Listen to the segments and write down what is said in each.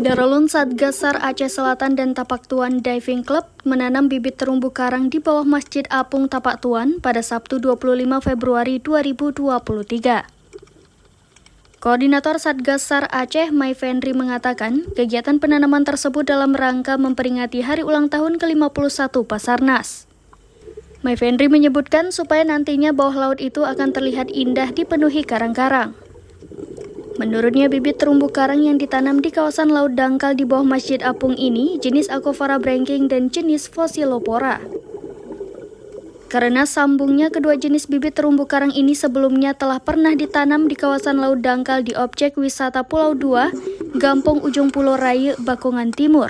Darulun Satgas SAR Aceh Selatan dan Tapak Tuan Diving Club menanam bibit terumbu karang di bawah Masjid Apung Tapak Tuan pada Sabtu 25 Februari 2023. Koordinator Satgas SAR Aceh, Mai Fendri mengatakan, kegiatan penanaman tersebut dalam rangka memperingati hari ulang tahun ke-51 Basarnas. Mai Fendri menyebutkan supaya nantinya bawah laut itu akan terlihat indah dipenuhi karang-karang. Menurutnya, bibit terumbu karang yang ditanam di kawasan Laut Dangkal di bawah Masjid Apung ini jenis Acophora branching dan jenis Phocylopora. Karena sambungnya kedua jenis bibit terumbu karang ini sebelumnya telah pernah ditanam di kawasan Laut Dangkal di objek wisata Pulau 2, Gampong Ujung Pulau Raye, Bakongan Timur.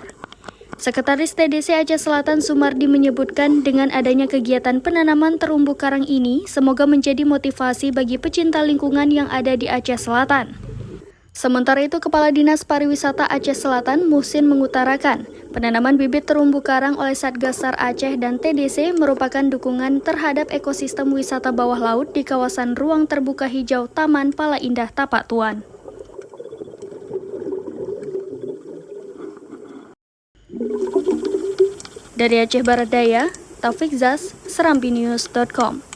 Sekretaris TDC Aceh Selatan Sumardi menyebutkan dengan adanya kegiatan penanaman terumbu karang ini semoga menjadi motivasi bagi pecinta lingkungan yang ada di Aceh Selatan. Sementara itu, Kepala Dinas Pariwisata Aceh Selatan, Muhsin, mengutarakan penanaman bibit terumbu karang oleh Satgas SAR Aceh dan TDC merupakan dukungan terhadap ekosistem wisata bawah laut di kawasan ruang terbuka hijau Taman Pala Indah Tapak Tuan. Dari Aceh Barat Daya, Taufik Zaz, serampinews.com.